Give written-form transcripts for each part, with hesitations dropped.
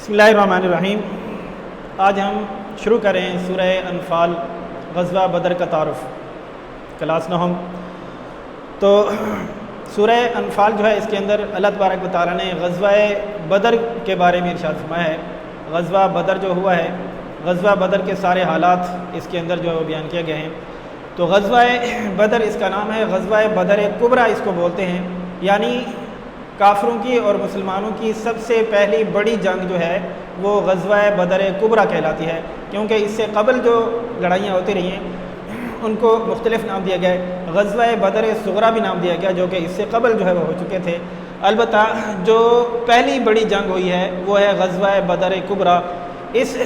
بسم اللہ الرحمن الرحیم۔ آج ہم شروع کریں سورہ انفال غزوہ بدر کا تعارف کلاس نہم۔ تو سورہ انفال جو ہے اس کے اندر اللہ تبارک و تعالیٰ نے غزوہ بدر کے بارے میں ارشاد فرمایا ہے۔ غزوہ بدر جو ہوا ہے، غزوہ بدر کے سارے حالات اس کے اندر جو ہے وہ بیان کیے گئے ہیں۔ تو غزوہ بدر اس کا نام ہے، غزوہ بدر کبریٰ اس کو بولتے ہیں، یعنی کافروں کی اور مسلمانوں کی سب سے پہلی بڑی جنگ جو ہے وہ غزوہ بدر کبریٰ کہلاتی ہے، کیونکہ اس سے قبل جو لڑائیاں ہوتی رہی ہیں ان کو مختلف نام دیا گیا ہے۔ غزوہ بدر صغریٰ بھی نام دیا گیا جو کہ اس سے قبل جو ہے وہ ہو چکے تھے۔ البتہ جو پہلی بڑی جنگ ہوئی ہے وہ ہے غزوہ بدر کبریٰ۔ اس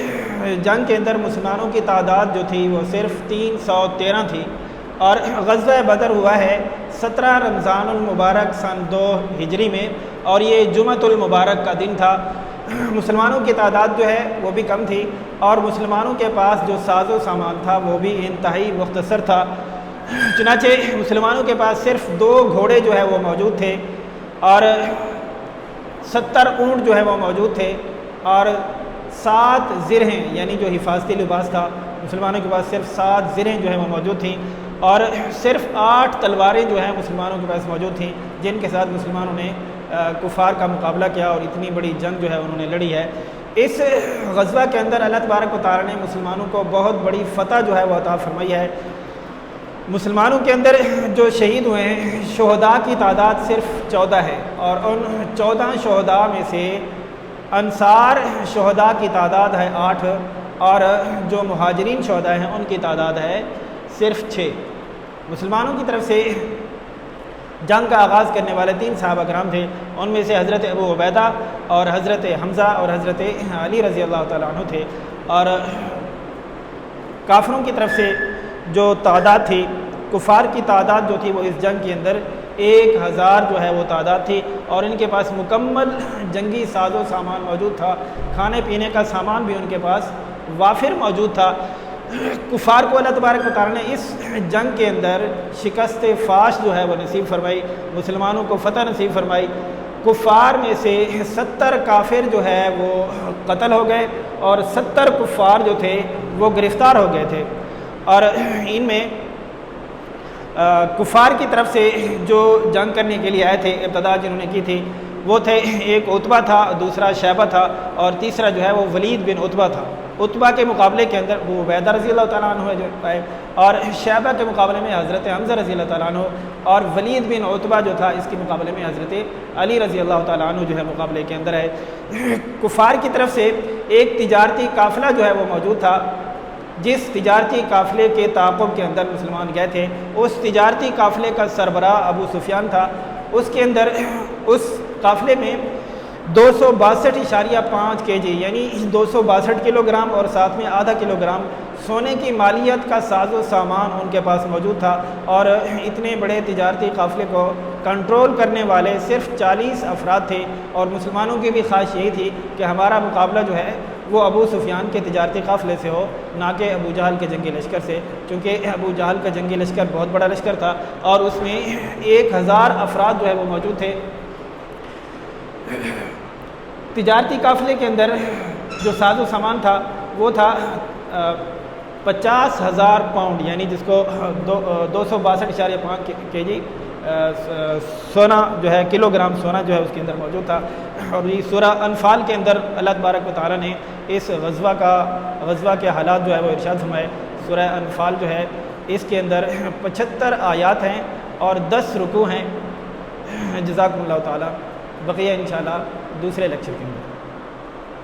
جنگ کے اندر مسلمانوں کی تعداد جو تھی وہ صرف 313 تھی، اور غزوہ بدر ہوا ہے 17 رمضان المبارک سن 2 ہجری میں، اور یہ جمعۃ المبارک کا دن تھا۔ مسلمانوں کی تعداد جو ہے وہ بھی کم تھی، اور مسلمانوں کے پاس جو ساز و سامان تھا وہ بھی انتہائی مختصر تھا۔ چنانچہ مسلمانوں کے پاس صرف 2 گھوڑے جو ہے وہ موجود تھے، اور 70 اونٹ جو ہے وہ موجود تھے، اور 7 زرہیں یعنی جو حفاظتی لباس تھا، مسلمانوں کے پاس صرف 7 زرہیں جو ہے وہ موجود تھیں، اور صرف 8 تلواریں جو ہیں مسلمانوں کے پاس موجود تھیں، جن کے ساتھ مسلمانوں نے کفار کا مقابلہ کیا اور اتنی بڑی جنگ جو ہے انہوں نے لڑی ہے۔ اس غزوہ کے اندر اللہ تبارک و تعالیٰ نے مسلمانوں کو بہت بڑی فتح جو ہے وہ عطا فرمائی ہے۔ مسلمانوں کے اندر جو شہید ہوئے ہیں شہداء کی تعداد صرف 14 ہے، اور ان 14 شہداء میں سے انصار شہداء کی تعداد ہے 8، اور جو مہاجرین شہداء ہیں ان کی تعداد ہے صرف 6۔ مسلمانوں کی طرف سے جنگ کا آغاز کرنے والے 3 صحابہ کرام تھے، ان میں سے حضرت ابو عبیدہ اور حضرت حمزہ اور حضرت علی رضی اللہ تعالیٰ عنہ تھے۔ اور کافروں کی طرف سے جو تعداد تھی، کفار کی تعداد جو تھی وہ اس جنگ کے اندر 1000 جو ہے وہ تعداد تھی، اور ان کے پاس مکمل جنگی ساز و سامان موجود تھا، کھانے پینے کا سامان بھی ان کے پاس وافر موجود تھا۔ کفار کو اللہ تبارک و تعالیٰ نے اس جنگ کے اندر شکست فاش جو ہے وہ نصیب فرمائی، مسلمانوں کو فتح نصیب فرمائی۔ کفار میں سے 70 کافر جو ہے وہ قتل ہو گئے، اور 70 کفار جو تھے وہ گرفتار ہو گئے تھے، اور ان میں کفار کی طرف سے جو جنگ کرنے کے لیے آئے تھے، ابتدا جنہوں نے کی تھی وہ تھے، ایک عتبہ تھا، دوسرا شیبہ تھا، اور تیسرا جو ہے وہ ولید بن عتبہ تھا۔ عتبہ کے مقابلے کے اندر ابو عبیدہ رضی اللہ تعالیٰ عنہ جو آئے، اور شیبہ کے مقابلے میں حضرت حمزہ رضی اللہ تعالیٰ عنہ، اور ولید بن عتبہ جو تھا اس کے مقابلے میں حضرت علی رضی اللہ تعالیٰ عنہ جو ہے مقابلے کے اندر ہے۔ کفار کی طرف سے ایک تجارتی قافلہ جو ہے وہ موجود تھا، جس تجارتی قافلے کے تعاقب کے اندر مسلمان گئے تھے، اس تجارتی قافلے کا سربراہ ابو سفیان تھا۔ اس کے اندر اس قافلے میں 262.5 kg یعنی 262 کلو گرام اور ساتھ میں آدھا کلو گرام سونے کی مالیت کا ساز و سامان ان کے پاس موجود تھا، اور اتنے بڑے تجارتی قافلے کو کنٹرول کرنے والے صرف 40 افراد تھے، اور مسلمانوں کی بھی خواہش یہی تھی کہ ہمارا مقابلہ جو ہے وہ ابو سفیان کے تجارتی قافلے سے ہو، نہ کہ ابو جہل کے جنگی لشکر سے، کیونکہ ابو جہل کا جنگی لشکر بہت بڑا لشکر تھا، اور اس میں 1000 افراد جو ہے وہ موجود تھے۔ تجارتی قافلے کے اندر جو ساز و سامان تھا وہ تھا 50,000 پاؤنڈ، یعنی جس کو 262.5 kg سونا جو ہے، کلو گرام سونا جو ہے اس کے اندر موجود تھا۔ اور یہ سورہ انفال کے اندر اللہ تبارک و تعالیٰ نے اس غزوہ کے حالات جو ہے وہ ارشاد فرمائے۔ سورہ انفال جو ہے اس کے اندر 75 آیات ہیں اور 10 رکوع ہیں۔ جزاکم اللہ تعالیٰ، بقیہ انشاءاللہ دوسرے لیکچر کے اندر۔